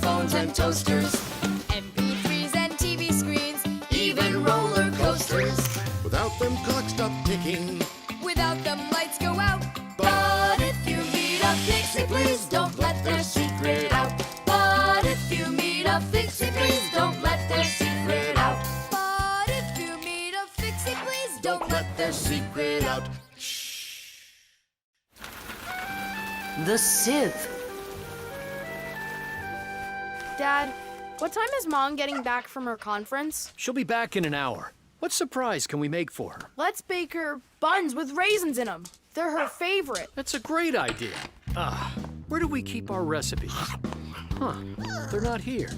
phones and toasters, MP3s and TV screens, even roller coasters. Without them, clocks stop ticking. Without them, lights go out. But if you meet a Fixie, please don't let their secret out. But if you meet a Fixie, please don't let their secret out. But if you meet a Fixie, please don't let their secret out. The Sieve. Dad, what time is Mom getting back from her conference? She'll be back in an hour. What surprise can we make for her? Let's bake her buns with raisins in them. They're her favorite. That's a great idea. Where do we keep our recipes? Huh, they're not here.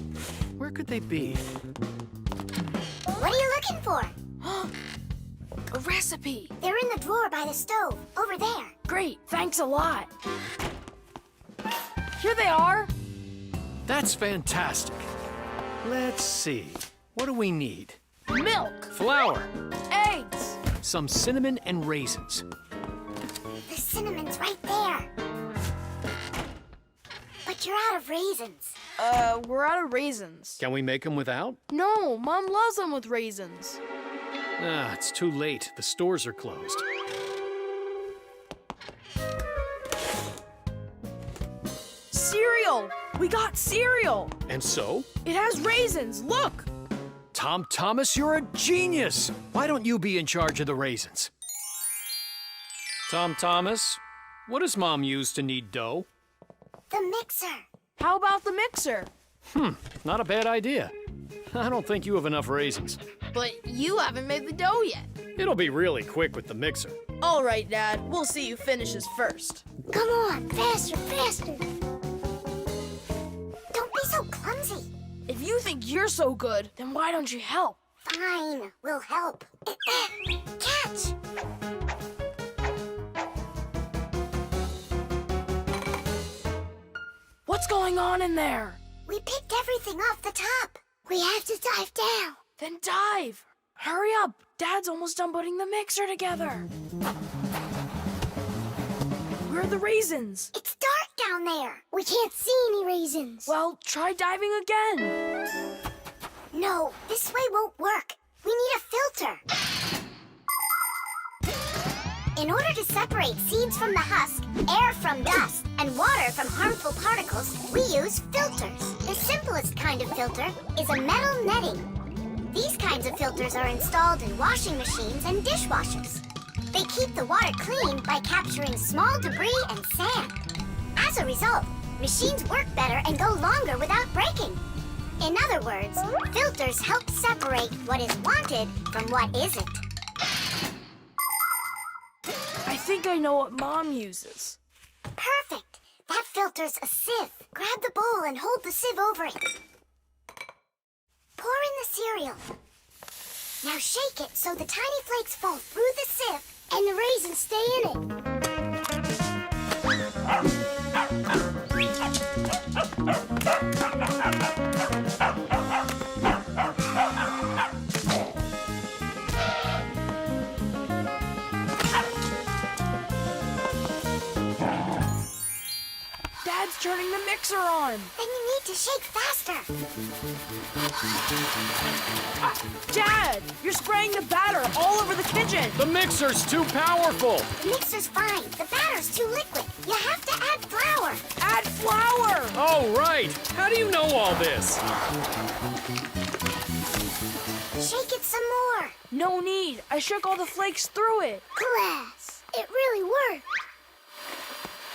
Where could they be? What are you looking for? A recipe. They're in the drawer by the stove, over there. Great, thanks a lot. Here they are. That's fantastic. Let's see. What do we need? Milk, Flour, eggs. some cinnamon and raisins. The cinnamon's right there. But you're out of raisins. We're out of raisins. Can we make them without? No, Mom loves them with raisins. It's too late. The stores are closed. Cereal! We got cereal! And so? It has raisins, look! Tom Thomas, you're a genius! Why don't you be in charge of the raisins? Tom Thomas, what does Mom use to knead dough? The mixer. How about the mixer? Not a bad idea. I don't think you have enough raisins. But you haven't made the dough yet. It'll be really quick with the mixer. All right, Dad, we'll see who finishes first. Come on, faster, faster. Don't be so clumsy. If you think you're so good, then why don't you help? Fine, we'll help. Catch! What's going on in there? We picked everything off the top. We have to dive down. Then dive. Hurry up. Dad's almost done putting the mixer together. Where are the raisins? It's dark down there. We can't see any raisins. Well, try diving again. No, this way won't work. We need a filter. In order to separate seeds from the husk, air from dust, and water from harmful particles, we use filters. The simplest kind of filter is a metal netting. These kinds of filters are installed in washing machines and dishwashers. They keep the water clean by capturing small debris and sand. As a result, machines work better and go longer without breaking. In other words, filters help separate what is wanted from what isn't. I think I know what Mom uses. Perfect! That filter's a sieve. Grab the bowl and hold the sieve over it. Pour in the cereal. Now shake it so the tiny flakes fall through the sieve and the raisins stay in it. Dad's turning the mixer on. Then you need to shake faster. Dad, you're spraying the batter all over the kitchen. The mixer's too powerful. The mixer's fine. The batter's too liquid. You have to add flour. Add flour. Oh, right. How do you know all this? Shake it some more. No need. I shook all the flakes through it. Class. It really worked.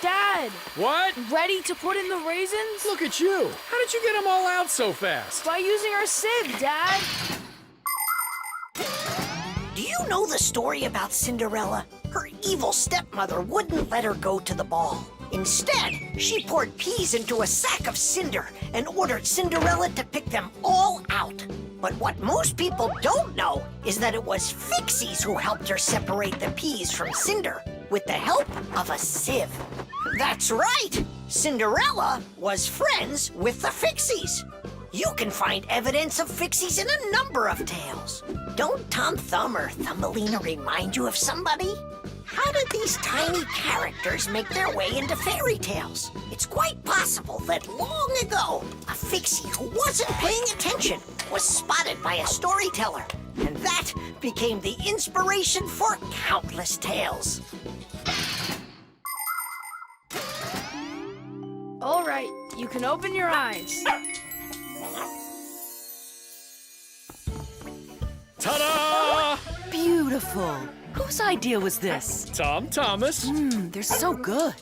Dad, What? ready to put in the raisins? Look at you. How did you get them all out so fast? By using our sieve, Dad. Do you know the story about Cinderella? Her evil stepmother wouldn't let her go to the ball. Instead, she poured peas into a sack of cinder and ordered Cinderella to pick them all out. But what most people don't know is that it was Fixies who helped her separate the peas from cinder with the help of a sieve. That's right! Cinderella was friends with the Fixies. You can find evidence of Fixies in a number of tales. Don't Tom Thumb or Thumbelina remind you of somebody? how did these tiny characters make their way into fairy tales? It's quite possible that long ago, a Fixie who wasn't paying attention was spotted by a storyteller, and that became the inspiration for countless tales. All right, you can open your eyes. Ta-da! Beautiful. Whose idea was this? Tom Thomas. They're so good.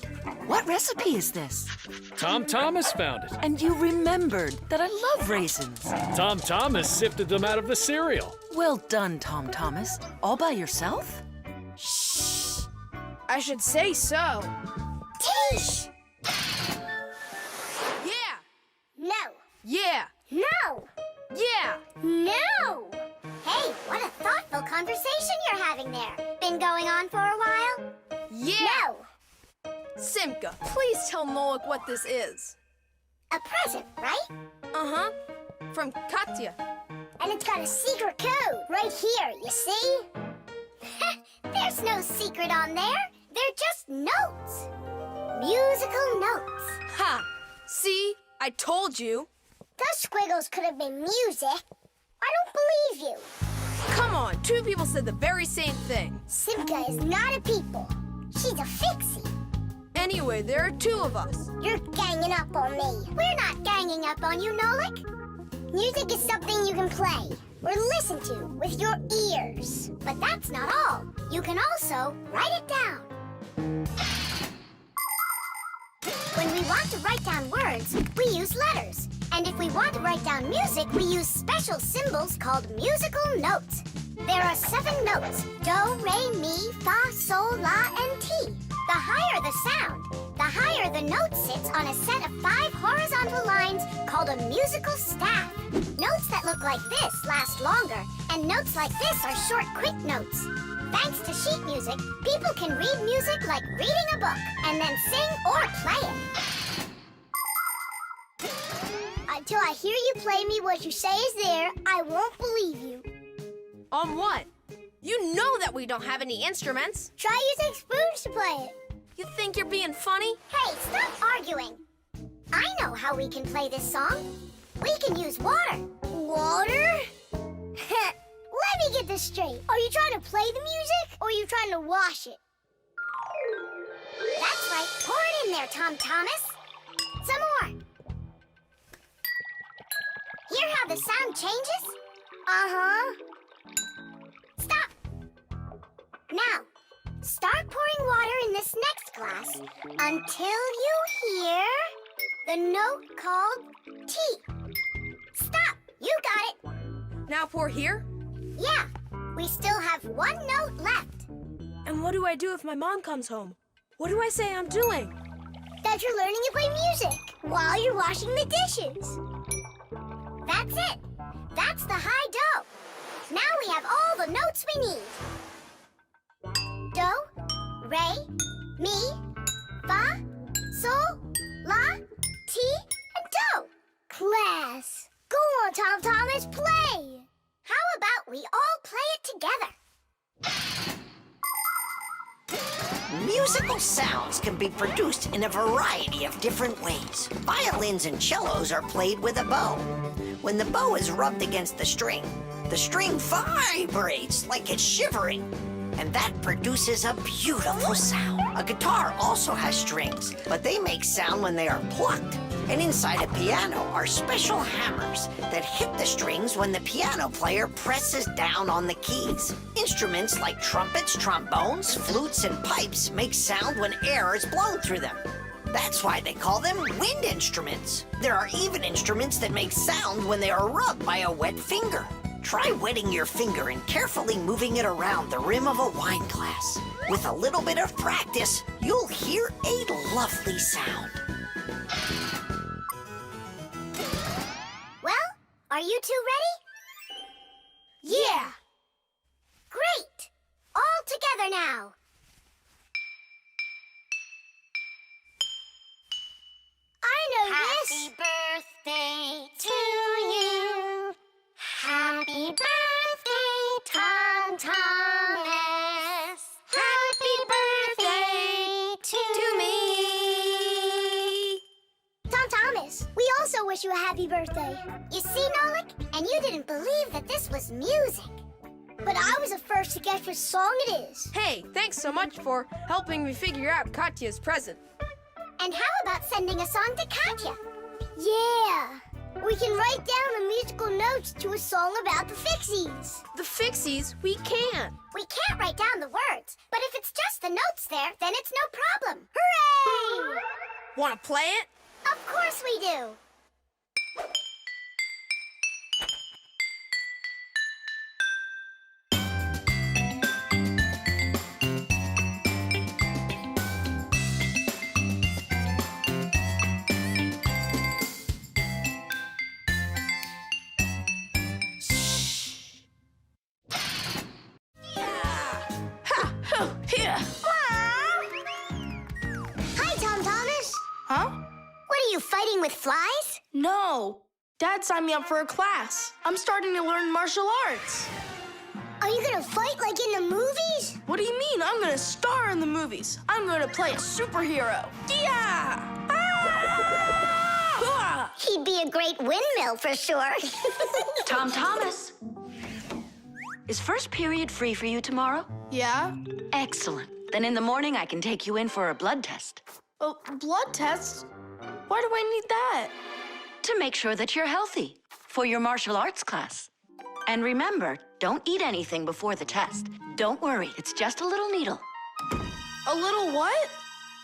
What recipe is this? Tom Thomas found it. And you remembered that I love raisins. Tom Thomas sifted them out of the cereal. Well done, Tom Thomas. All by yourself? I should say so. Teesh! Yeah! No! Yeah! No! Yeah! No! Hey, what a thoughtful conversation you're having there. Been going on for a while? Yeah! No! Simka, please tell Nolik what this is. A present, right? Uh-huh. From Katya. And it's got a secret code right here, you see? There's no secret on there. They're just notes. Musical notes. Ha! See? I told you. Those squiggles could have been music. I don't believe you. Come on, two people said the very same thing. Simka is not a people. She's a Fixie. Anyway, there are two of us. You're ganging up on me. We're not ganging up on you, Nolik. Music is something you can play or listen to with your ears. But that's not all. You can also write it down. When we want to write down words, we use letters. And if we want to write down music, we use special symbols called musical notes. There are 7 notes: do, re, mi, fa, sol, la, and ti. The higher the sound, the higher the note sits on a set of 5 horizontal lines called a musical staff. Notes that look like this last longer, and notes like this are short, quick notes. Thanks to sheet music, people can read music like reading a book, and then sing or play it. Until I hear you play me what you say is there, I won't believe you. On what? You know that we don't have any instruments. Try using spoons to play it. You think you're being funny? Hey, stop arguing. I know how we can play this song. We can use water. Water? Let me get this straight. Are you trying to play the music, or are you trying to wash it? That's right. Pour it in there, Tom Thomas. Some more. Hear how the sound changes? Uh-huh. Stop. Now, start pouring water in this next glass until you hear the note called T. Stop. You got it. Now pour here? Yeah. We still have 1 note left. And what do I do if my mom comes home? What do I say I'm doing? That you're learning to play music while you're washing the dishes. That's it. That's the high do. Now we have all the notes we need. Do, re, mi, fa, sol, la, ti, and do. Class. Go on, Tom Thomas, play. How about we all play it together? Musical sounds can be produced in a variety of different ways. Violins and cellos are played with a bow. When the bow is rubbed against the string vibrates like it's shivering, and that produces a beautiful sound. A guitar also has strings, but they make sound when they are plucked. And inside a piano are special hammers that hit the strings when the piano player presses down on the keys. Instruments like trumpets, trombones, flutes, and pipes make sound when air is blown through them. That's why they call them wind instruments. There are even instruments that make sound when they are rubbed by a wet finger. Try wetting your finger and carefully moving it around the rim of a wine glass. With a little bit of practice, you'll hear a lovely sound. Well, are you two ready? Yeah. Great. All together now. I know this. Happy birthday to you. Happy birthday, Tom Thomas. Happy birthday. also wish you a happy birthday. You see, Nolik? And you didn't believe that this was music. But I was the first to guess what song it is. Hey, thanks so much for helping me figure out Katya's present. And how about sending a song to Katya? Yeah. We can write down the musical notes to a song about the Fixies. The Fixies? We can. We can't write down the words, but if it's just the notes there, then it's no problem. Hooray! Want to play it? Of course we do. Here. Hi, Tom Thomas. Huh? What are you, fighting with flies? No. Dad signed me up for a class. I'm starting to learn martial arts. Are you gonna fight like in the movies? What do you mean? I'm gonna star in the movies. I'm gonna play a superhero. Yeah! Ah! He'd be a great windmill for sure. Tom Thomas. Is first period free for you tomorrow? Yeah? Excellent. Then in the morning I can take you in for a blood test. Oh, blood test? Why do I need that? To make sure that you're healthy for your martial arts class. And remember, don't eat anything before the test. Don't worry, it's just a little needle. A little what?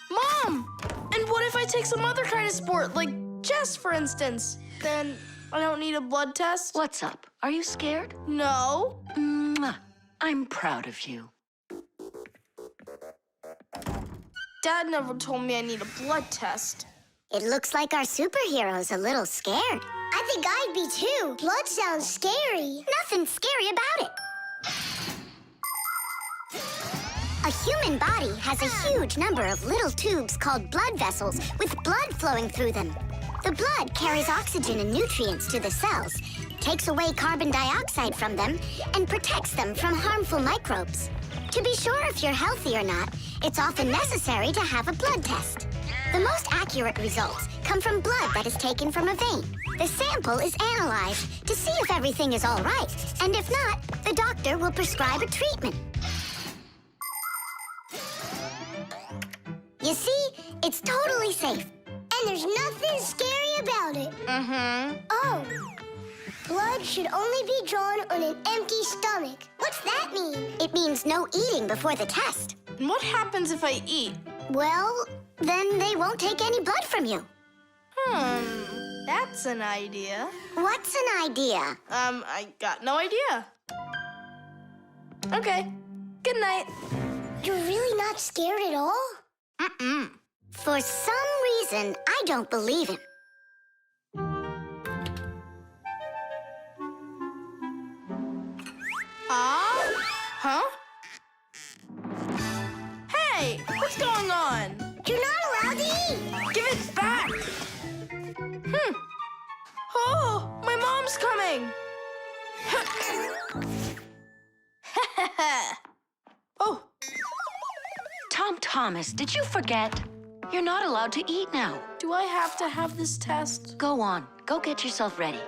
Mom! And what if I take some other kind of sport, like chess, for instance? Then I don't need a blood test? What's up? Are you scared? No. Mwah. I'm proud of you. Dad never told me I need a blood test. It looks like our superhero's a little scared. I think I'd be too. Blood sounds scary. Nothing scary about it. A human body has a huge number of little tubes called blood vessels with blood flowing through them. The blood carries oxygen and nutrients to the cells, takes away carbon dioxide from them, and protects them from harmful microbes. To be sure if you're healthy or not, it's often necessary to have a blood test. The most accurate results come from blood that is taken from a vein. The sample is analyzed to see if everything is all right, and if not, the doctor will prescribe a treatment. You see, it's totally safe. And there's nothing scary about it. Oh, blood should only be drawn on an empty stomach. What's that mean? It means no eating before the test. And what happens if I eat? Well, then they won't take any blood from you. That's an idea. What's an idea? I got no idea. Okay, good night. You're really not scared at all? Mm-mm. For some reason, I don't believe him. Huh? Hey, what's going on? You're not allowed to eat. Give it back. Oh, my mom's coming. Oh. Tom Thomas, did you forget? You're not allowed to eat now. Do I have to have this test? Go on. Go get yourself ready.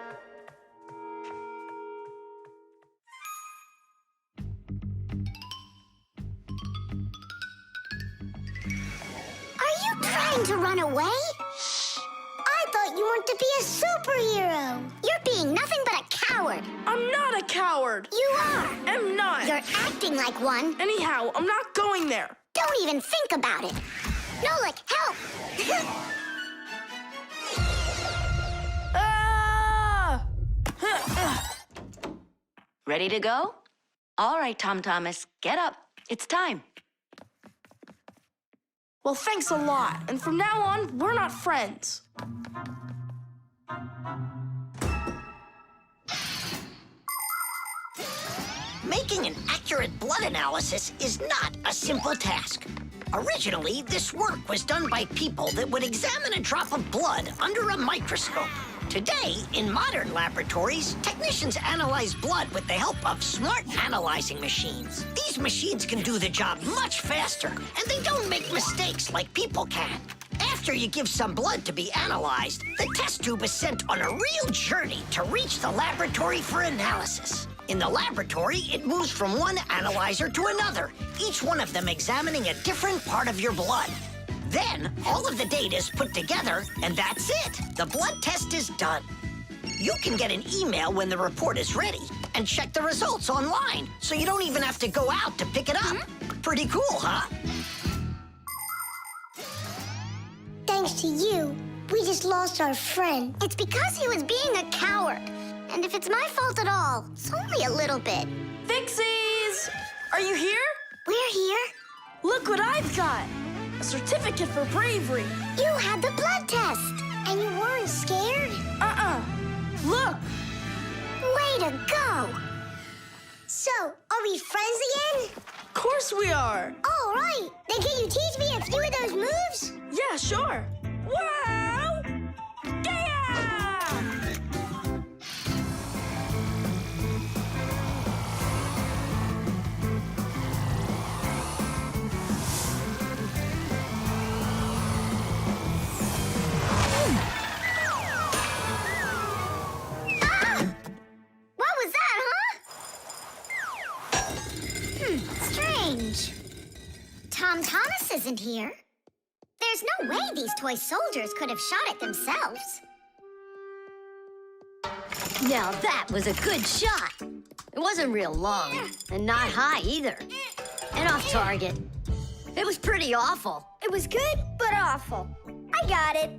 Are you trying to run away? Shh. I thought you wanted to be a superhero. You're being nothing but a coward. I'm not a coward. You are. I'm not. You're acting like one. Anyhow, I'm not going there. Don't even think about it. Nolik, help! Ah! Ready to go? All right, Tom Thomas, get up. It's time. Well, thanks a lot. And from now on, we're not friends. Making an accurate blood analysis is not a simple task. Originally, this work was done by people that would examine a drop of blood under a microscope. Today, in modern laboratories, technicians analyze blood with the help of smart analyzing machines. These machines can do the job much faster, and they don't make mistakes like people can. After After you give some blood to be analyzed, the test tube is sent on a real journey to reach the laboratory for analysis. In the laboratory, it moves from one analyzer to another, each one of them examining a different part of your blood. Then, all of the data is put together, and that's it. The blood test is done. You can get an email when the report is ready and check the results online, so you don't even have to go out to pick it up. Pretty cool, huh? Thanks to you, we just lost our friend. It's because he was being a coward. And if it's my fault at all, it's only a little bit. Fixies! Are you here? We're here. Look what I've got! A certificate for bravery. You had the blood test, and you weren't scared? Look! Way to go! So, are we friends again? Of course we are! All right. Then can you teach me a few of those moves? Yeah, sure. Wow! Yeah! What was that, huh? Strange. Tom Thomas isn't here. There's no way these toy soldiers could have shot it themselves. Now that was a good shot. It wasn't real long, and not high either. And off target. It was pretty awful. It was good, but awful. I got it.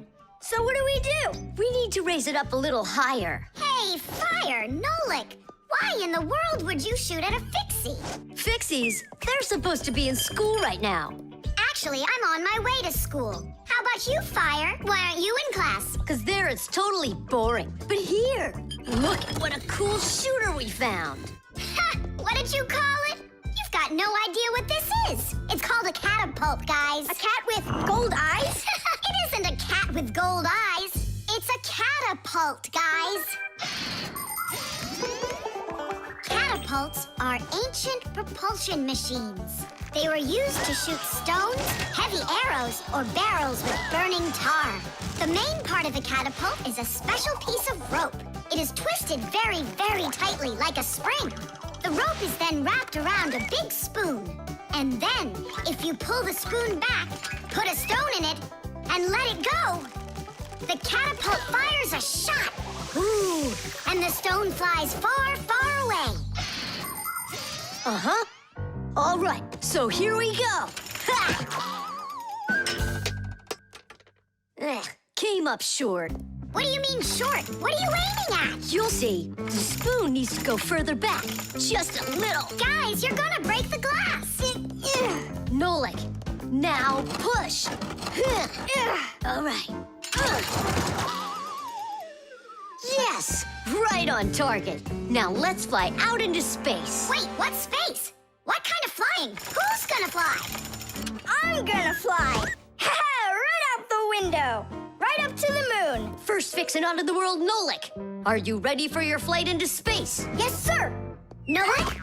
So what do? We need to raise it up a little higher. Hey, Fire, Nolik. Why in the world would you shoot at a Fixie? Fixies, they're supposed to be in school right now. Actually, I'm on my way to school. How about you, Fire? Why aren't you in class? Because there it's totally boring. But here, look at what a cool shooter we found. Ha! What did you call it? You've got no idea what this is. It's called a catapult, guys. A cat with gold eyes? It isn't a cat with gold eyes. It's a catapult, guys. Catapults are ancient propulsion machines. They were used to shoot stones, heavy arrows, or barrels with burning tar. The main part of a catapult is a special piece of rope. It is twisted very, very tightly like a spring. The rope is then wrapped around a big spoon. And then, if you pull the spoon back, put a stone in it, and let it go, the catapult fires a shot. Ooh, and the stone flies far, far away. Uh-huh. All right, so here we go. Ha! Came up short. What do you mean short? What are you aiming at? You'll see. The spoon needs to go further back. Just a little. Guys, you're gonna break the glass. Nolik, now push. All right. Yes, right on target. Now let's fly out into space. Wait, what space? What kind of flying? Who's gonna fly? I'm gonna fly. Right out the window. Right up to the moon. First fixin' onto the world, Nolik. Are you ready for your flight into space? Yes, sir. Nolik,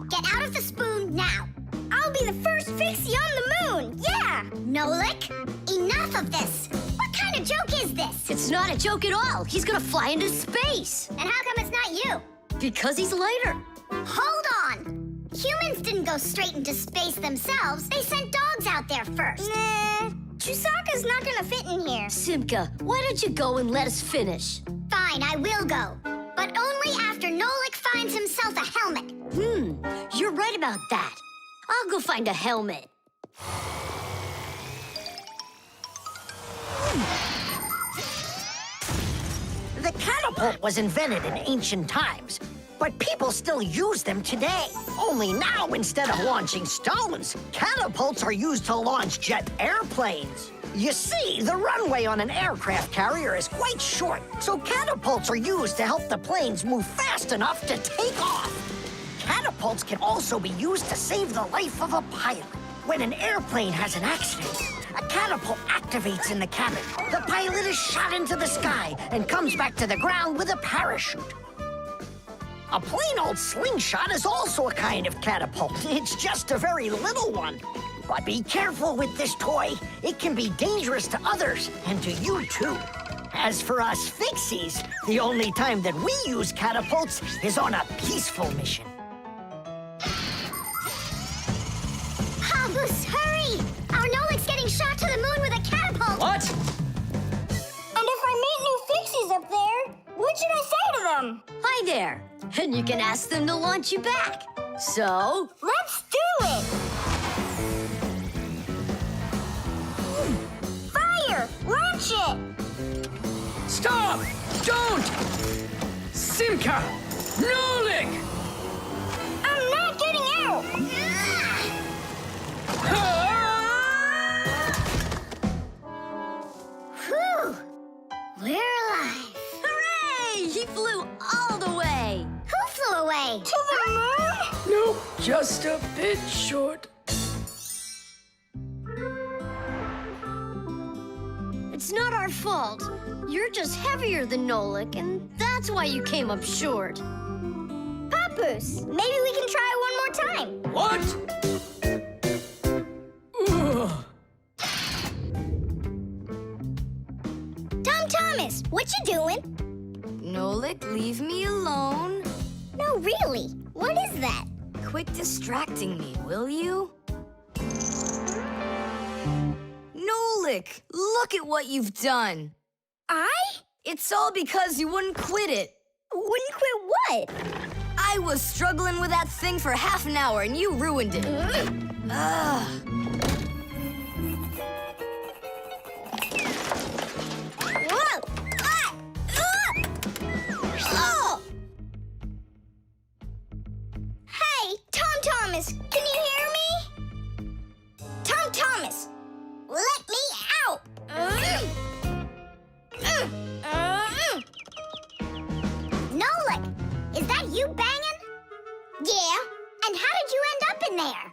get out of the spoon now. I'll be the first Fixie on the moon. Yeah. Nolik, enough of this. What kind of joke is this? It's not a joke at all. He's gonna fly into space. And how come it's not you? Because he's lighter. Hold on. Humans didn't go straight into space themselves. They sent dogs out there first. Nah, Chusaka's not gonna fit in here. Simka, why don't you go and let us finish? Fine, I will go. But only after Nolik finds himself a helmet. You're right about that. I'll go find a helmet. The catapult was invented in ancient times, but people still use them today. Only now, instead of launching stones, catapults are used to launch jet airplanes. You see, the runway on an aircraft carrier is quite short, so catapults are used to help the planes move fast enough to take off. Catapults can also be used to save the life of a pilot. When an airplane has an accident, a catapult activates in the cabin. The pilot is shot into the sky and comes back to the ground with a parachute. A plain old slingshot is also a kind of catapult. It's just a very little one. But be careful with this toy. It can be dangerous to others, and to you too. As for us Fixies, the only time that we use catapults is on a peaceful mission. Habus, hurry! Our Nolik's getting shot to the moon with a catapult! What? And if I meet new Fixies up there, what should I say to them? Hi there. And you can ask them to launch you back. So, Let's do it! Fire! Launch it! Stop! Don't! Simka! Nolik! I'm not getting out! Whew! We're alive. hooray! He flew all the way. Who flew away? To the moon? Nope, just a bit short. It's not our fault. You're just heavier than Nolik, and that's why you came up short. Papoose, maybe we can try one more time. What? Ugh. Tom Thomas, what you doing? Nolik, leave me alone. No, really. What is that? Quit distracting me, will you? Nolik, look at what you've done. I? It's all because you wouldn't quit it. Wouldn't quit what? I was struggling with that thing for half an hour and you ruined it. Ugh. Whoa! Ah! Oh! Hey, Tom Thomas, can you hear me? Tom Thomas, let me out! Nolik, is that you banging? Yeah, and how did you end up in there?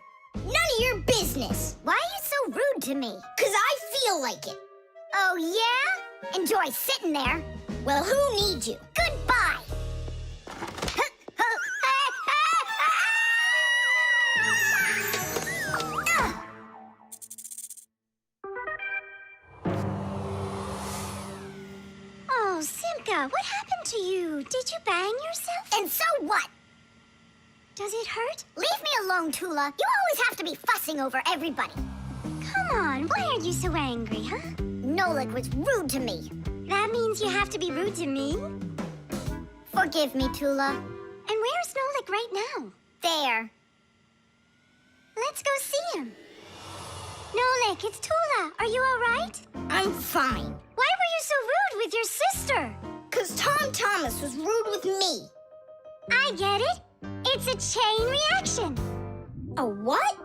None of your business. Why are you so rude to me? 'Cause I feel like it. Oh, yeah? Enjoy sitting there. Well, who needs you? Goodbye. Oh, Simka, what happened to you? Did you bang yourself? And so what? Does it hurt? Leave me alone, Tula. You always have to be fussing over everybody. Come on, why are you so angry, huh? Nolik was rude to me. That means you have to be rude to me? Forgive me, Tula. And where's Nolik right now? There. Let's go see him. Nolik, it's Tula. Are you all right? I'm fine. Why were you so rude with your sister? 'Cause Tom Thomas was rude with me. I get it. It's a chain reaction. A what?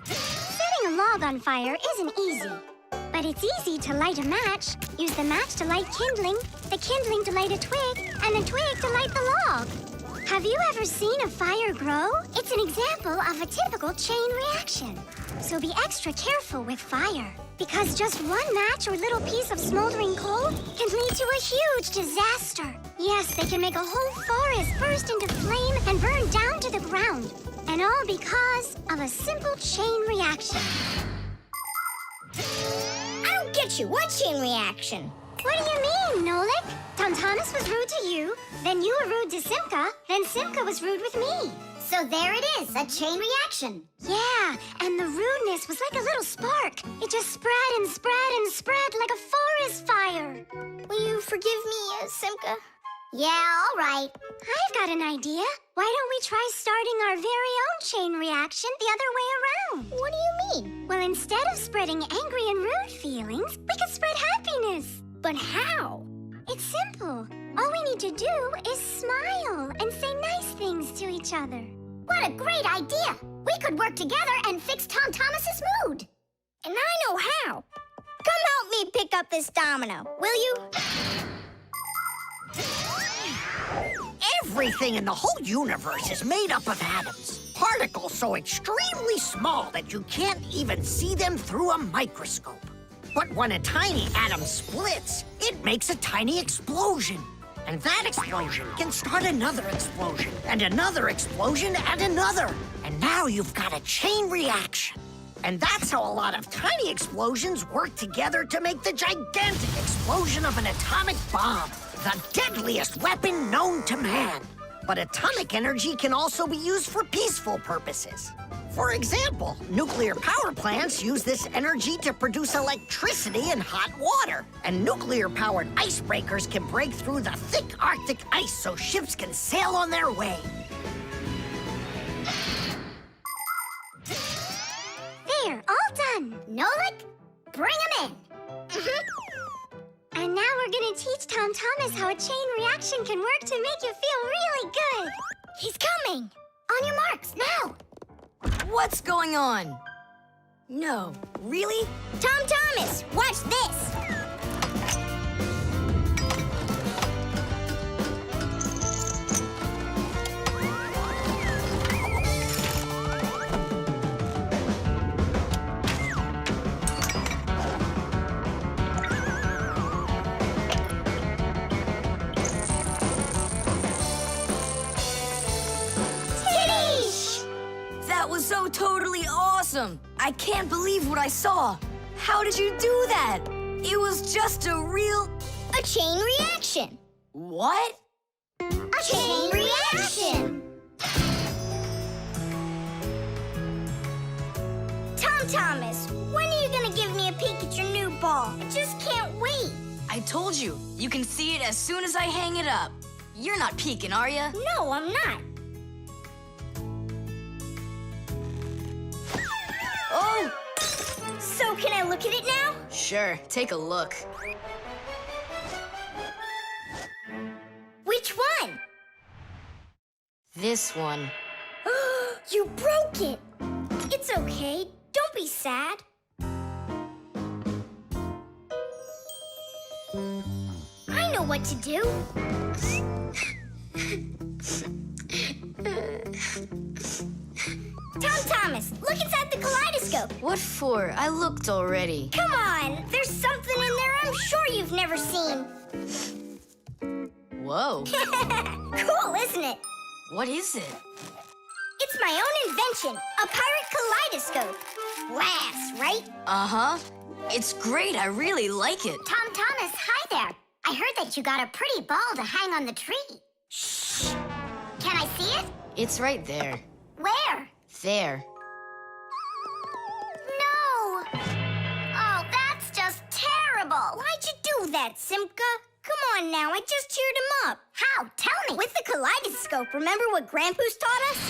Setting a log on fire isn't easy. But it's easy to light a match. Use the match to light kindling, the kindling to light a twig, and the twig to light the log. Have you ever seen a fire grow? It's an example of a typical chain reaction. So be extra careful with fire, because just one match or little piece of smoldering coal can lead to a huge disaster. Yes, they can make a whole forest burst into flame and burn down to the ground. And all because of a simple chain reaction. I don't get you. What chain reaction? What do you mean, Nolik? Tom Thomas was rude to you, then you were rude to Simka, then Simka was rude with me. So there it is, a chain reaction. Yeah, and the rudeness was like a little spark. It just spread and spread and spread like a forest fire. Will you forgive me, Simka? Yeah, all right. I've got an idea. Why don't we try starting our very own chain reaction the other way around? What do you mean? Well, instead of spreading angry and rude feelings, we could spread happiness. But how? It's simple. All we need to do is smile and say nice things to each other. What a great idea! We could work together and fix Tom Thomas's mood. And I know how. Come help me pick up this domino, will you? Everything in the whole universe is made up of atoms. Particles so extremely small that you can't even see them through a microscope. But when a tiny atom splits, it makes a tiny explosion. And that explosion can start another explosion, and another explosion, and another. And now you've got a chain reaction. And that's how a lot of tiny explosions work together to make the gigantic explosion of an atomic bomb, the deadliest weapon known to man. But atomic energy can also be used for peaceful purposes. For example, nuclear power plants use this energy to produce electricity and hot water. And nuclear-powered icebreakers can break through the thick Arctic ice so ships can sail on their way. There, all done. Nolik, bring him in. And now we're gonna teach Tom Thomas how a chain reaction can work to make you feel really good. He's coming. On your marks, now. What's going on? No, really? Tom Thomas, watch this. That was so totally awesome! I can't believe what I saw. How did you do that? It was just a real... A chain reaction. What? A chain reaction. Tom Thomas, when are you gonna give me a peek at your new ball? I just can't wait. I told you, you can see it as soon as I hang it up. You're not peeking, are you? No, I'm not. Oh! So can I look at it now? Sure, take a look. Which one? This one. You broke it. It's okay. Don't be sad. I know what to do. Tom Thomas, look inside the kaleidoscope. What for? I looked already. Come on, there's something in there I'm sure you've never seen. Whoa. Cool, isn't it? What is it? It's my own invention, a pirate kaleidoscope. Laughs, right? Uh-huh. It's great. I really like it. Tom Thomas, hi there. I heard that you got a pretty ball to hang on the tree. Shh. Can I see it? It's right there. Where? There. No! Oh, that's just terrible. Why'd you do that, Simka? Come on now, I just cheered him up. How? Tell me. With the kaleidoscope, remember what Grandpa's taught us?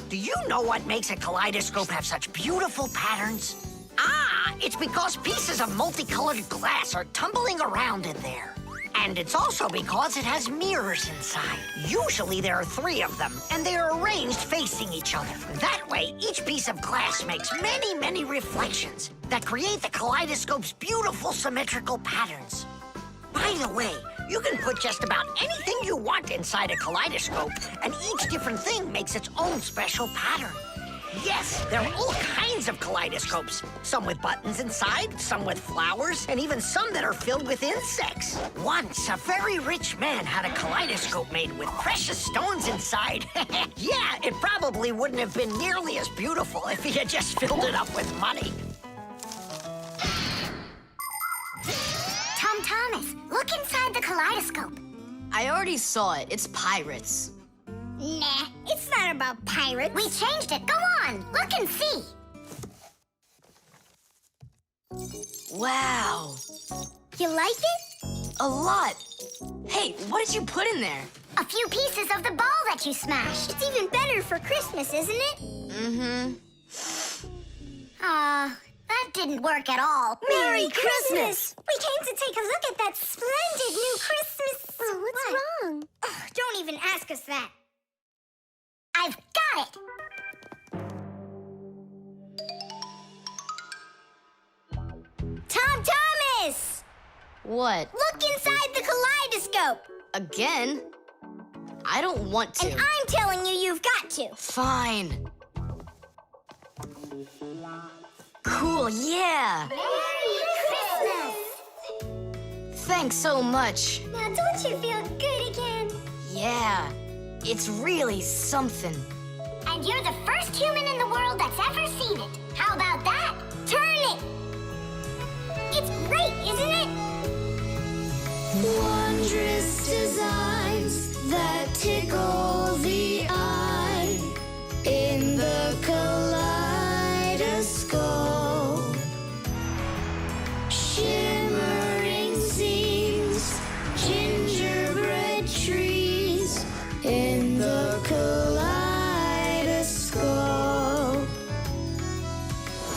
Do you know what makes a kaleidoscope have such beautiful patterns? Ah, it's because pieces of multicolored glass are tumbling around in there. And it's also because it has mirrors inside. Usually there are 3 of them, and they are arranged facing each other. That way, each piece of glass makes many, many reflections that create the kaleidoscope's beautiful symmetrical patterns. By the way, you can put just about anything you want inside a kaleidoscope, and each different thing makes its own special pattern. Yes, there are all kinds of kaleidoscopes. Some with buttons inside, some with flowers, and even some that are filled with insects. Once, a very rich man had a kaleidoscope made with precious stones inside. Yeah, it probably wouldn't have been nearly as beautiful if he had just filled it up with money. Tom Thomas, look inside the kaleidoscope. I already saw it. It's pirates. Nah, it's not about pirates. We changed it. Go on, look and see. Wow. You like it? A lot. Hey, what did you put in there? A few pieces of the ball that you smashed. It's even better for Christmas, isn't it? Mm-hmm. That didn't work at all. Merry Christmas! We came to take a look at that splendid new Christmas... what's wrong? Oh, don't even ask us that. I've got it! Tom Thomas! What? Look inside the kaleidoscope! Again? I don't want to. And I'm telling you, you've got to. Fine. Cool, yeah. Merry Christmas! thanks so much. Now don't you feel good again? Yeah, it's really something. And you're the first human in the world that's ever seen it. How about that? Turn it! It's great, isn't it? Wondrous designs that tickle the eye in the kaleidoscope. Shimmering scenes, gingerbread trees in the kaleidoscope.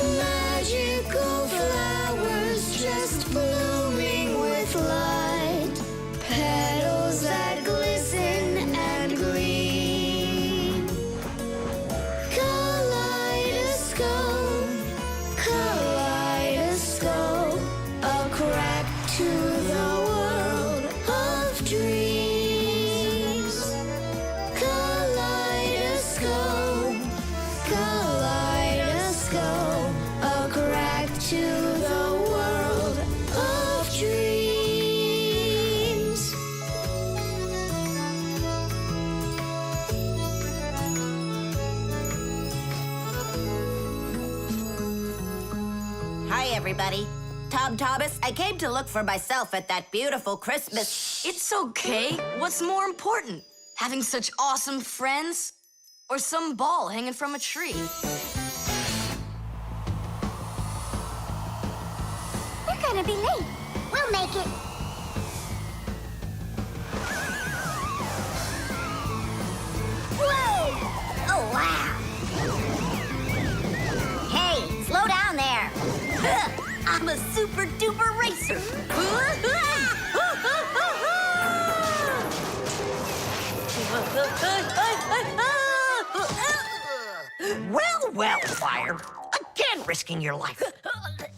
Magical flowers just blooming with light, petals that glisten and gleam. Kaleidoscope, kaleidoscope, a crack to the world of dreams. Kaleidoscope, kaleidoscope, a crack to the world of dreams. Hi, everybody. Tom Thomas, I came to look for myself at that beautiful Christmas. It's okay. What's more important? Having such awesome friends? Or some ball hanging from a tree? We're gonna be late. We'll make it. Whoa! Oh, wow. Hey, slow down there. I'm a super duper racer. Well, Fire. Again risking your life.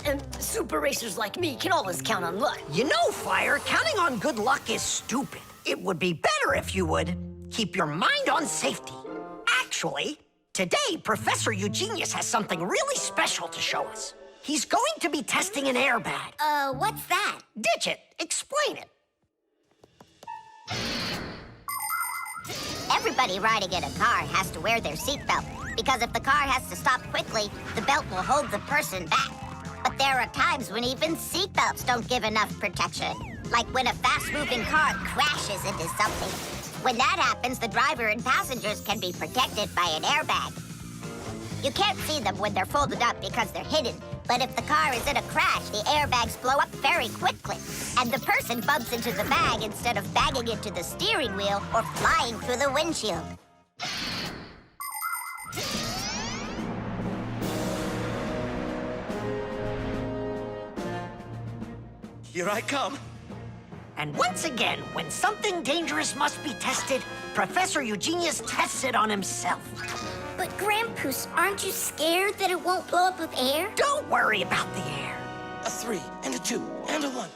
And super racers like me can always count on luck. You know, Fire, counting on good luck is stupid. It would be better if you would keep your mind on safety. Actually, today, Professor Eugenius has something really special to show us. He's going to be testing an airbag. What's that? Ditch it. Explain it. Everybody riding in a car has to wear their seatbelt, because if the car has to stop quickly, the belt will hold the person back. But there are times when even seatbelts don't give enough protection, like when a fast-moving car crashes into something. When that happens, the driver and passengers can be protected by an airbag. You can't see them when they're folded up because they're hidden, but if the car is in a crash, the airbags blow up very quickly, and the person bumps into the bag instead of banging into the steering wheel or flying through the windshield. Here I come. And once again, when something dangerous must be tested, Professor Eugenius tests it on himself. But Grandpus, aren't you scared that it won't blow up with air? Don't worry about the air. A 3 and a 2 and a 1.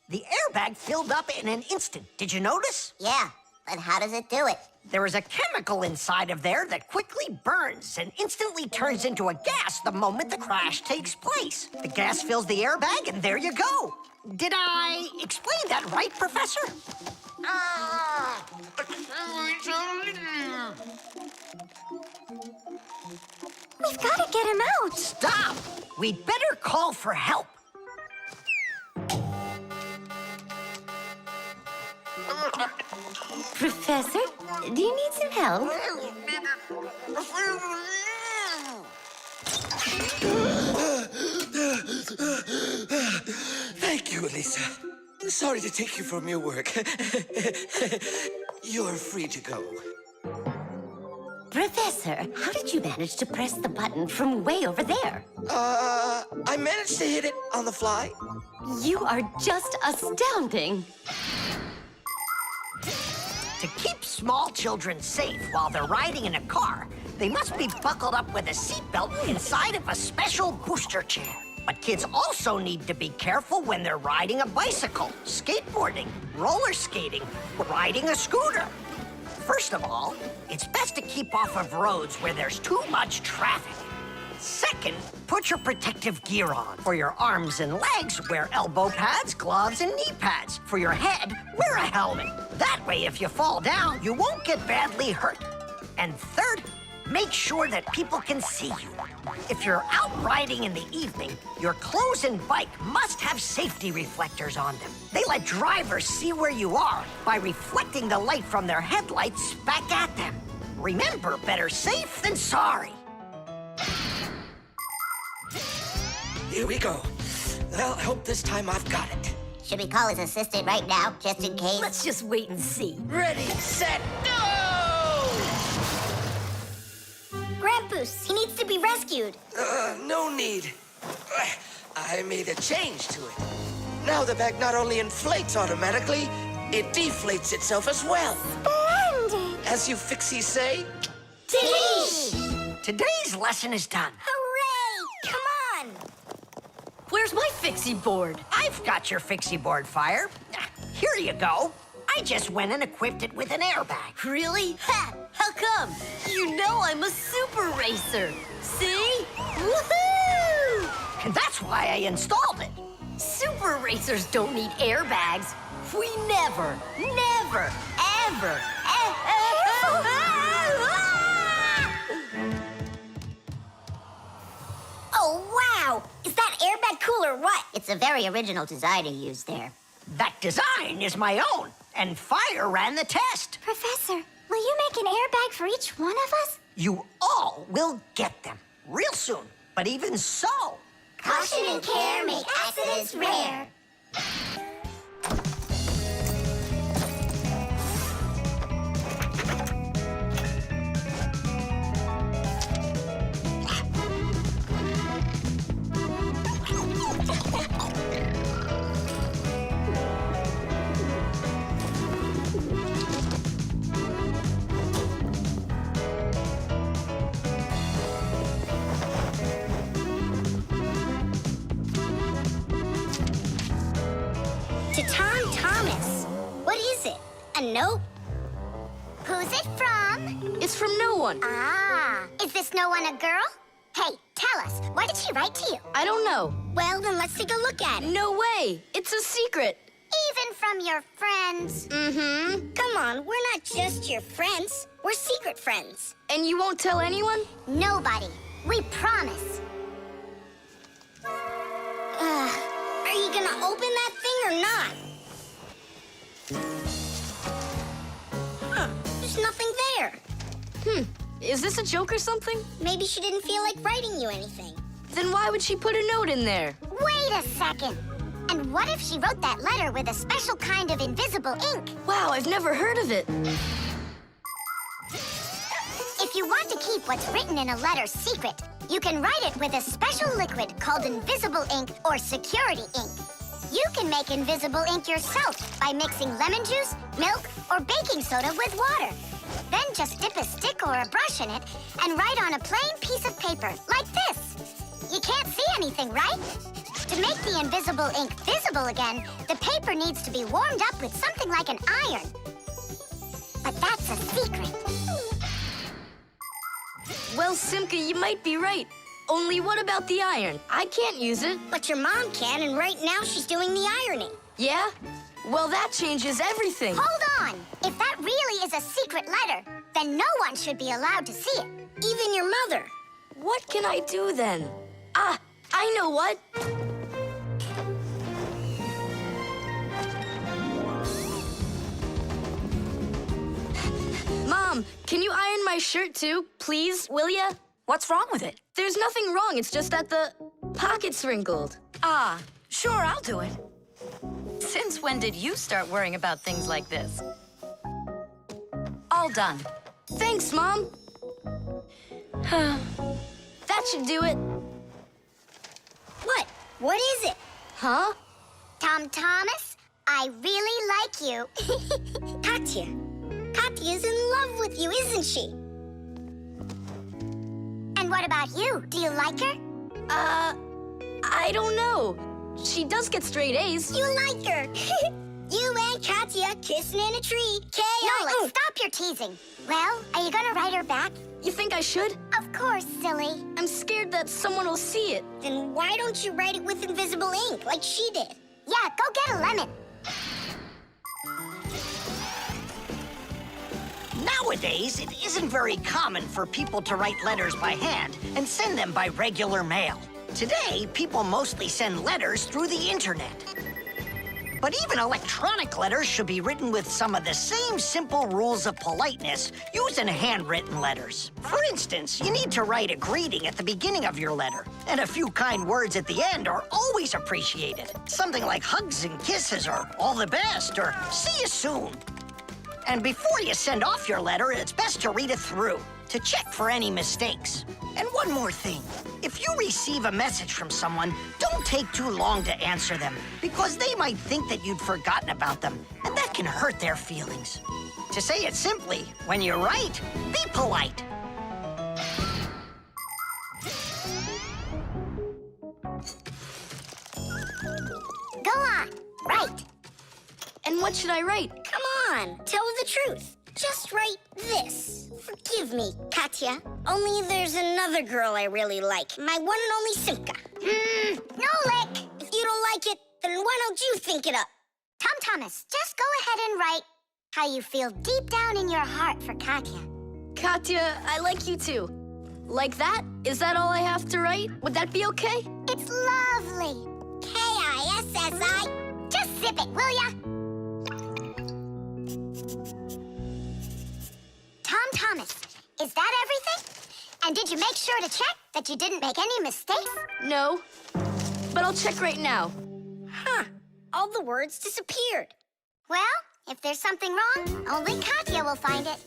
The airbag filled up in an instant. Did you notice? Yeah, but how does it do it? There is a chemical inside of there that quickly burns and instantly turns into a gas the moment the crash takes place. The gas fills the airbag, and there you go. Did I explain that right, Professor? We've got to get him out. Stop! We'd better call for help. Professor, do you need some help? Thank you, Elisa. Sorry to take you from your work. You're free to go. Professor, how did you manage to press the button from way over there? I managed to hit it on the fly. You are just astounding. To keep small children safe while they're riding in a car, they must be buckled up with a seatbelt inside of a special booster chair. But kids also need to be careful when they're riding a bicycle, skateboarding, roller skating, riding a scooter. First of all, it's best to keep off of roads where there's too much traffic. Second, put your protective gear on. For your arms and legs, wear elbow pads, gloves, and knee pads. For your head, wear a helmet. That way, if you fall down, you won't get badly hurt. And third, make sure that people can see you. If you're out riding in the evening, your clothes and bike must have safety reflectors on them. They let drivers see where you are by reflecting the light from their headlights back at them. Remember, better safe than sorry. Here we go. Well, I hope this time I've got it. Should we call his assistant right now, just in case? Let's just wait and see. Ready, set, go! Grampus, he needs to be rescued. No need. I made a change to it. Now the bag not only inflates automatically, it deflates itself as well. Splendid! As you Fixies say, Today's lesson is done. Hooray! Come on! Where's my Fixie board? I've got your Fixie board, Fire. Here you go. I just went and equipped it with an airbag. Really? Ha! How come? You know I'm a super racer. See? Woohoo! And that's why I installed it. Super racers don't need airbags. We never, ever. Oh, wow! Is that airbag cool or what? It's a very original design you used there. That design is my own, and Fire ran the test. Professor, will you make an airbag for each one of us? You all will get them real soon. But even so, Caution and care make accidents rare. To Tom Thomas. What is it? A note? Who's it from? It's from no one. Ah, is this no one a girl? Hey, tell us, what did she write to you? I don't know. Well, then let's take a look at it. No way. It's a secret. Even from your friends? Mm-hmm. Come on, we're not just your friends. We're secret friends. And you won't tell anyone? Nobody. We promise. Are you gonna open that thing or not? Huh, there's nothing there. Is this a joke or something? Maybe she didn't feel like writing you anything. Then why would she put a note in there? Wait a second. And what if she wrote that letter with a special kind of invisible ink? Wow, I've never heard of it. If you want to keep what's written in a letter secret, you can write it with a special liquid called invisible ink or security ink. You can make invisible ink yourself by mixing lemon juice, milk, or baking soda with water. Then just dip a stick or a brush in it and write on a plain piece of paper, like this. You can't see anything, right? To make the invisible ink visible again, the paper needs to be warmed up with something like an iron. But that's a secret. Well, Simka, you might be right. Only what about the iron? I can't use it. But your mom can, and right now she's doing the ironing. Yeah? Well, that changes everything. Hold on! If that really is a secret letter, then no one should be allowed to see it. Even your mother. What can I do then? Ah, I know what. Mom, can you iron my shirt too, please, will ya? What's wrong with it? There's nothing wrong, it's just that the pocket's wrinkled. Ah, sure, I'll do it. Since when did you start worrying about things like this? All done. Thanks, Mom. That should do it. What? What is it? Huh? Tom Thomas, I really like you. Katya. Katya's in love with you, isn't she? And what about you? Do you like her? I don't know. She does get straight A's. You like her. You and Katya kissing in a tree. Nolik, stop your teasing. Well, are you gonna write her back? You think I should? Of course, silly. I'm scared that someone will see it. Then why don't you write it with invisible ink like she did? Yeah, go get a lemon. Nowadays, it isn't very common for people to write letters by hand and send them by regular mail. Today, people mostly send letters through the internet. But even electronic letters should be written with some of the same simple rules of politeness used in handwritten letters. For instance, you need to write a greeting at the beginning of your letter, and a few kind words at the end are always appreciated. Something like hugs and kisses, or all the best, or see you soon. And before you send off your letter, it's best to read it through to check for any mistakes. And one more thing. If you receive a message from someone, don't take too long to answer them, because they might think that you'd forgotten about them, and that can hurt their feelings. To say it simply, when you write, be polite. Go on, write. And what should I write? Come on, tell the truth. Just write this. Forgive me, Katya. Only there's another girl I really like. My one and only Simka. Nolik! If you don't like it, then why don't you think it up? Tom Thomas, just go ahead and write how you feel deep down in your heart for Katya. Katya, I like you too. Like that? Is that all I have to write? Would that be okay? It's lovely. Kissi. Just zip it, will ya? Tom Thomas, is that everything? And did you make sure to check that you didn't make any mistakes? No, but I'll check right now. Huh, all the words disappeared. Well, if there's something wrong, only Katya will find it.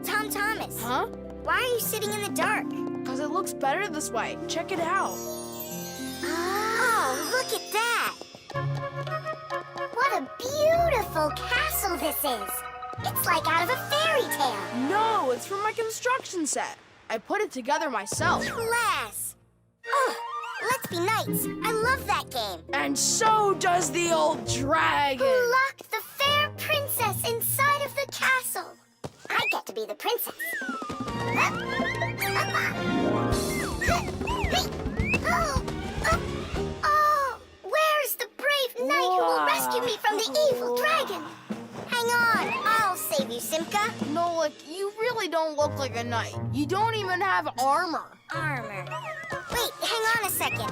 Tom Thomas. Huh? Why are you sitting in the dark? Because it looks better this way. Check it out. Oh, look at that. What a beautiful castle this is. It's like out of a fairy tale. No, it's from my construction set. I put it together myself. Class. Oh, let's be knights. I love that game. And so does the old dragon. Who locked the fair princess inside of the castle? I get to be the princess. Oh, where's the brave knight who will rescue me from the evil dragon? Hang on, I'll save you, Simka. Nolik, you really don't look like a knight. You don't even have armor. Armor. Wait, hang on a second.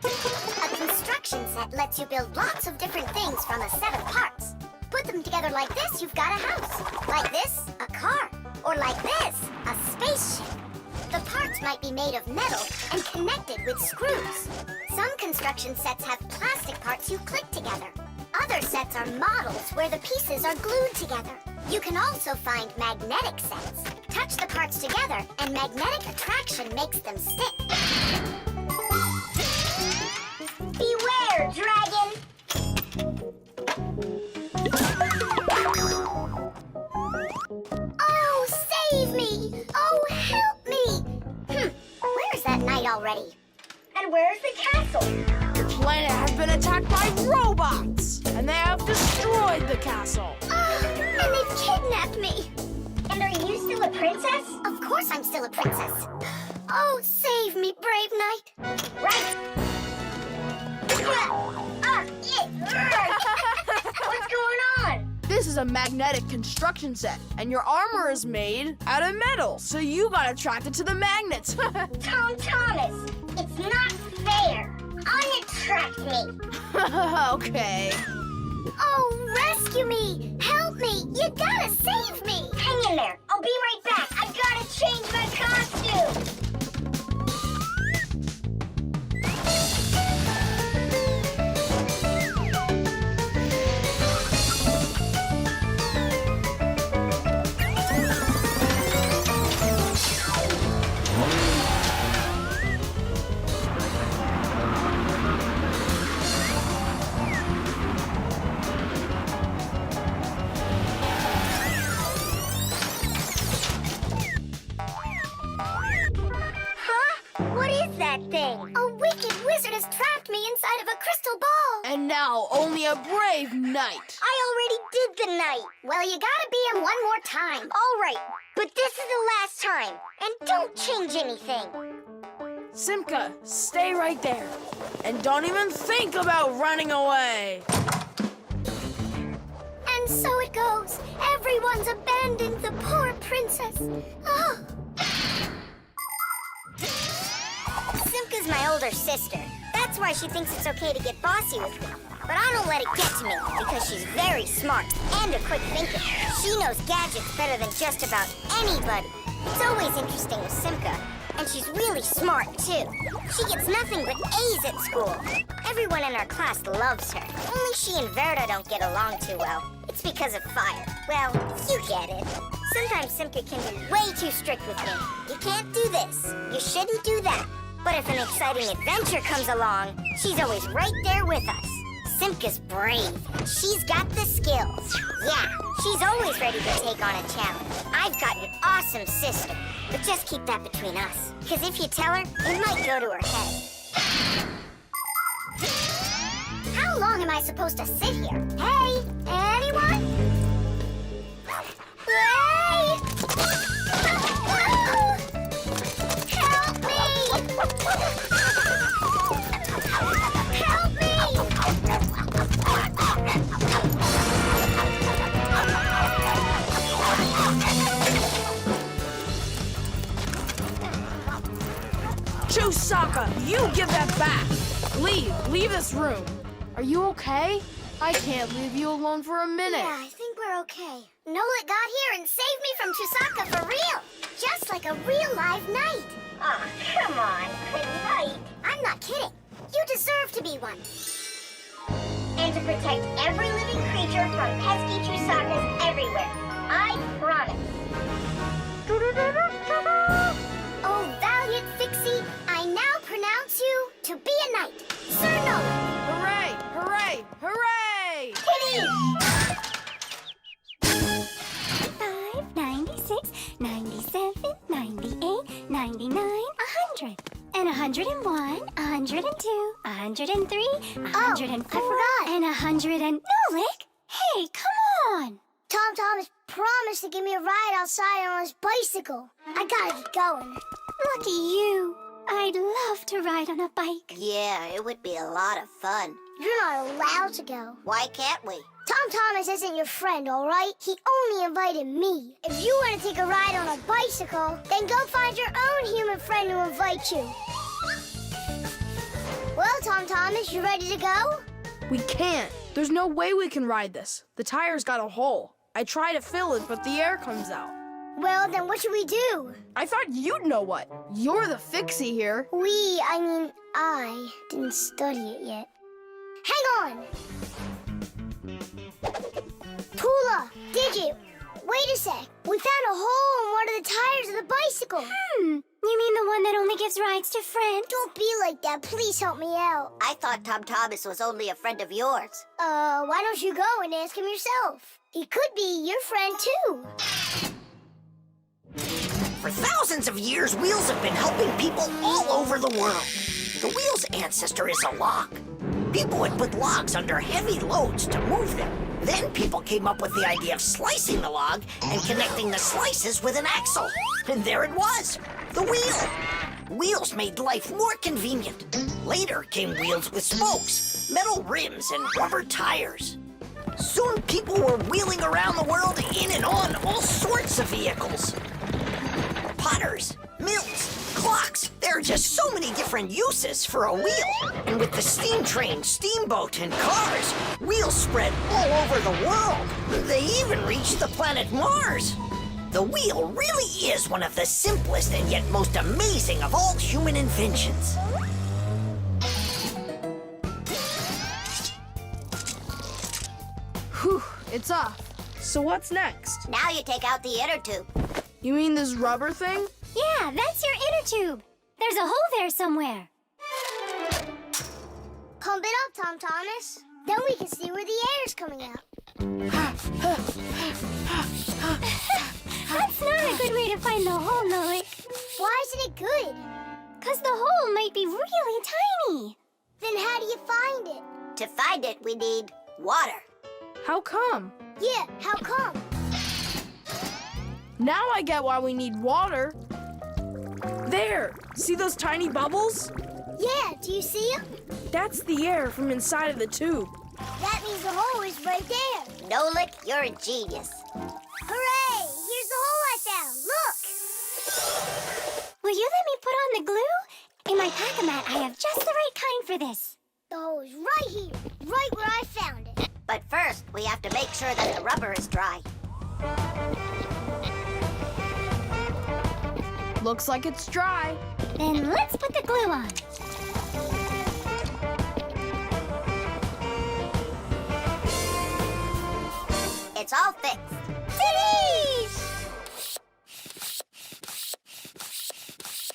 A construction set lets you build lots of different things from a set of parts. Put them together like this, you've got a house. Like this, a car. Or like this, a spaceship. The parts might be made of metal and connected with screws. Some construction sets have plastic parts you click together. Other sets are models where the pieces are glued together. You can also find magnetic sets. Touch the parts together and magnetic attraction makes them stick. Beware, dragon! Oh, save me! Oh, help me! Where's that knight already? And where's the castle? The planet has been attacked by robots, and they have destroyed the castle. And they've kidnapped me. And are you still a princess? Of course I'm still a princess. Oh, save me, brave knight. Right. What's going on? This is a magnetic construction set, and your armor is made out of metal, so you got attracted to the magnets. Tom Thomas, it's not fair. Unattract me. Okay. Oh, rescue me! Help me! You gotta save me! Hang in there. I'll be right back. I gotta change my costume. inside of a crystal ball. And now only a brave knight. I already did the night. Well, you gotta be him one more time. All right, but this is the last time. And don't change anything. Simka, stay right there. And don't even think about running away. And so it goes. Everyone's abandoned the poor princess. Oh. Simka's my older sister. That's why she thinks it's okay to get bossy with me. But I don't let it get to me because she's very smart and a quick thinker. She knows gadgets better than just about anybody. It's always interesting with Simka. And she's really smart, too. She gets nothing but A's at school. Everyone in our class loves her. Only she and Verda don't get along too well. It's because of fire. Well, you get it. Sometimes Simka can be way too strict with me. You can't do this. You shouldn't do that. But if an exciting adventure comes along, she's always right there with us. Simka's brave. She's got the skills. Yeah, she's always ready to take on a challenge. I've got an awesome sister. But just keep that between us. Because if you tell her, it might go to her head. How long am I supposed to sit here? Hey, anyone? Hey! Help me! Help me! Chusaka, you give that back. Leave this room. Are you okay? I can't leave you alone for a minute. Yeah, I think we're okay. Nolik got here and saved me from Chusaka for real. Just like a real live knight. Oh, come on, a knight. I'm not kidding. You deserve to be one. And to protect every living creature from pesky Chusakas everywhere. I promise. Oh, valiant Fixie, I now pronounce you to be a knight. Sir Nolik. Hooray! Hooray! Hooray! Kitty! 5, 96, 97, 98, 99, 100. And 101, 102, 103, 104, I forgot. And 100 and... Nolik! Hey, come on! Tom Thomas promised to give me a ride outside on his bicycle. I gotta get going. Lucky you. I'd love to ride on a bike. Yeah, it would be a lot of fun. You're not allowed to go. Why can't we? Tom Thomas isn't your friend, all right? He only invited me. If you want to take a ride on a bicycle, then go find your own human friend to invite you. Well, Tom Thomas, you ready to go? We can't. There's no way we can ride this. The tire's got a hole. I try to fill it, but the air comes out. Well, then what should we do? I thought you'd know what. You're the Fixie here. I didn't study it yet. Hang on! Tula, Digit, wait a sec. We found a hole in one of the tires of the bicycle. You mean the one that only gives rides to friends? Don't be like that. Please help me out. I thought Tom Thomas was only a friend of yours. Why don't you go and ask him yourself? He could be your friend, too. For thousands of years, wheels have been helping people all over the world. The wheel's ancestor is a log. People would put logs under heavy loads to move them. Then people came up with the idea of slicing the log and connecting the slices with an axle. And there it was, the wheel. Wheels made life more convenient. Later came wheels with spokes, metal rims, and rubber tires. Soon people were wheeling around the world in and on all sorts of vehicles. Potters, mills, clocks. There are just so many different uses for a wheel. And with the steam train, steamboat, and cars, wheels spread all over the world. They even reached the planet Mars. The wheel really is one of the simplest and yet most amazing of all human inventions. Whew, it's off. So what's next? Now you take out the inner tube. You mean this rubber thing? Yeah, that's your inner tube. There's a hole there somewhere. Pump it up, Tom Thomas. Then we can see where the air's coming out. That's not a good way to find the hole, Nolik. Why isn't it good? 'Cause the hole might be really tiny. Then how do you find To find it, we need water. How come? Yeah, how come? Now I get why we need water. There! See those tiny bubbles? Yeah, do you see him? That's the air from inside of the tube. That means the hole is right there. Nolik, you're a genius. Hooray! Here's the hole I found. Look! Will you let me put on the glue? In my pack-a-mat, I have just the right kind for this. The hole is right here, right where I found it. But first, we have to make sure that the rubber is dry. Looks like it's dry. Then let's put the glue on. It's all fixed.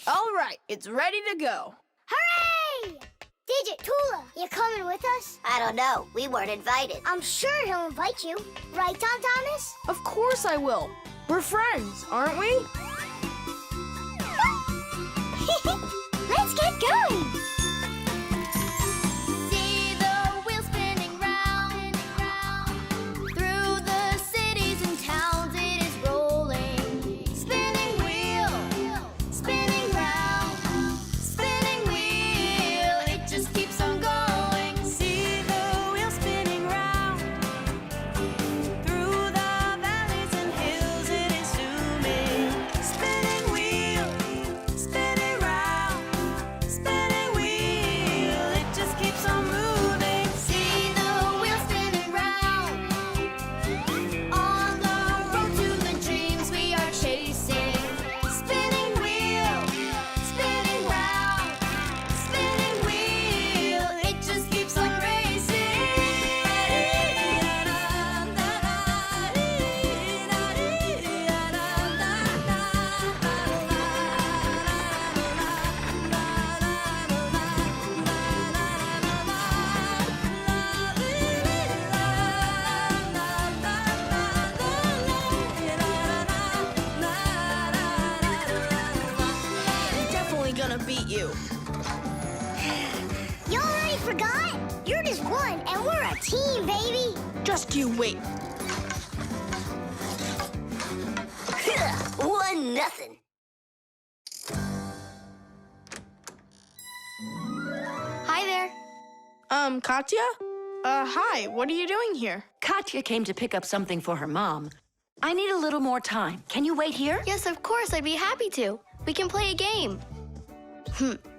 All right, it's ready to go. Hooray! Digit, Tula, you coming with us? I don't know. We weren't invited. I'm sure he'll invite you. Right, Tom Thomas? Of course I will. We're friends, aren't we? Let's get going. See the wheel spinning round, through the cities and towns it is rolling. Spinning wheel, spinning round, spinning wheel, it just keeps on going. See the wheel spinning round, through the valleys and hills it is zooming. Spinning wheel, spinning round, spinning wheel, it just keeps on moving. See the wheel spinning round, on the road to the dreams we are chasing. Spinning wheel, spinning round, spinning wheel, it just keeps on racing. I'm definitely gonna beat you. You already forgot? You're just one, and we're a team, baby. Just you wait. 1-0. Hi there. Katya? Hi, what are you doing here? Katya came to pick up something for her mom. I need a little more time. Can you wait here? Yes, of course, I'd be happy to. We can play a game.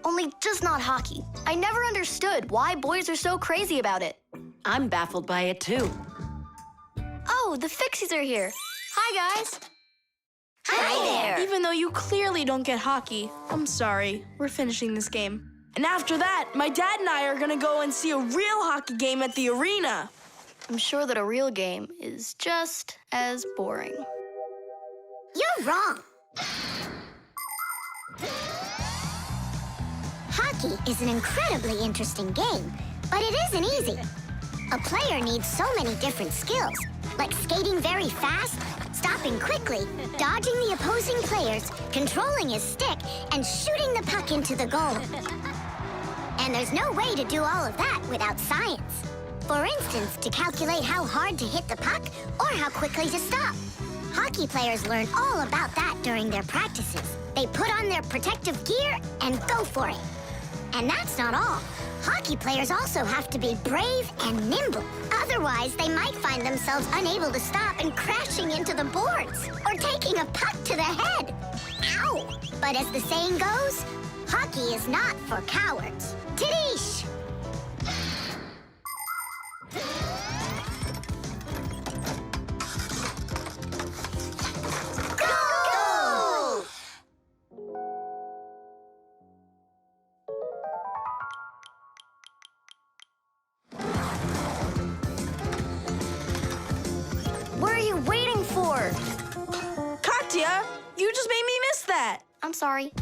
Only just not hockey. I never understood why boys are so crazy about it. I'm baffled by it too. Oh, the Fixies are here. Hi, guys. Hi there. Even though you clearly don't get hockey, I'm sorry. We're finishing this game. And after that, my dad and I are gonna go and see a real hockey game at the arena. I'm sure that a real game is just as boring. You're wrong. Hockey is an incredibly interesting game, but it isn't easy. A player needs so many different skills, like skating very fast, stopping quickly, dodging the opposing players, controlling his stick, and shooting the puck into the goal. And there's no way to do all of that without science. For instance, to calculate how hard to hit the puck or how quickly to stop. Hockey players learn all about that during their practices. They put on their protective gear and go for it. And that's not all. Hockey players also have to be brave and nimble. Otherwise, they might find themselves unable to stop and crashing into the boards or taking a puck to the head. Ow! But as the saying goes, hockey is not for cowards. Tidish! Go! What are you waiting for? Katya, you just made me miss that. I'm sorry.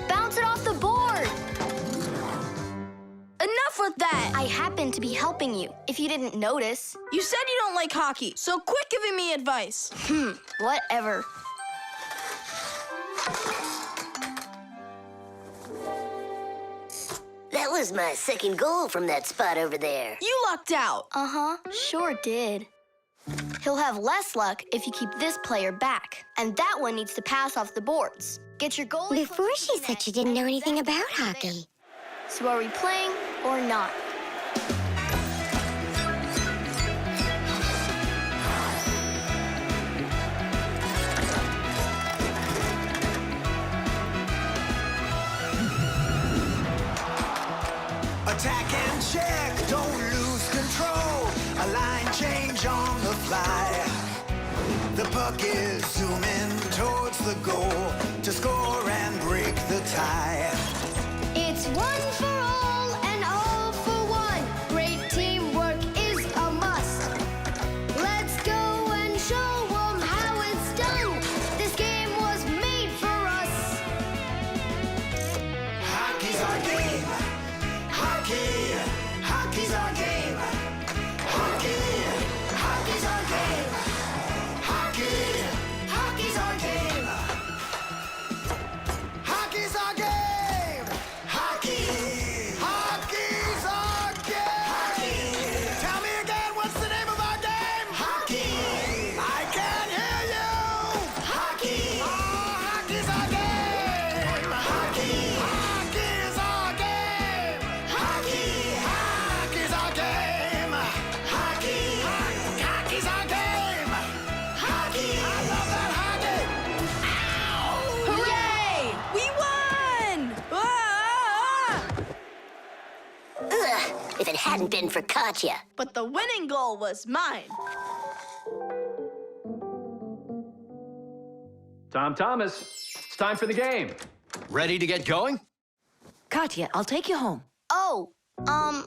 Bounce it off the board! Enough with that. I happen to be helping you, if you didn't notice. You said you don't like hockey, so quit giving me advice. Whatever. was my second goal from that spot over there. You lucked out. Uh-huh, sure did. He'll have less luck if you keep this player back. And that one needs to pass off the boards. Get your goalie... Before she said she didn't know anything about hockey. So are we playing or not? Attack and check, don't lose control. A line change on the fly. The puck is zooming towards the goal to score and break the tie. It's one for all and all for one. Great teamwork is a must. Let's go and show 'em how it's done. This game was made for us. Hockey's our game. Hockey, hockey's our game. Hockey, hockey's our game. Hockey, hockey's our game. Hockey's our game. Hockey, hockey's our game. Hockey. Tell me again, what's the name of our game? Hockey. I can't hear you. Hockey. Oh, hockey's our game. Hockey. Hockey's our game. Hockey. Hockey's our game. Hockey. Hockey's our game. Hockey. I love that hockey. Ow! Hooray! We won! Ugh, if it hadn't been for Katya. But the winning goal was mine. Tom Thomas, it's time for the game. Ready to get going? Katya, I'll take you home. Oh,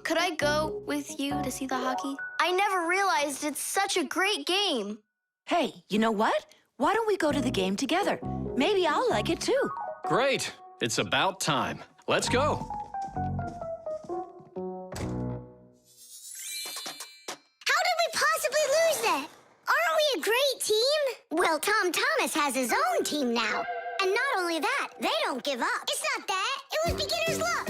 could I go with you to see the hockey? I never realized it's such a great game. Hey, you know what? Why don't we go to the game together? Maybe I'll like it too. Great. It's about time. Let's go. How did we possibly lose that? Aren't we a great team? Well, Tom Thomas has his own team now. And not only that, they don't give up. It's not that. It was beginner's luck.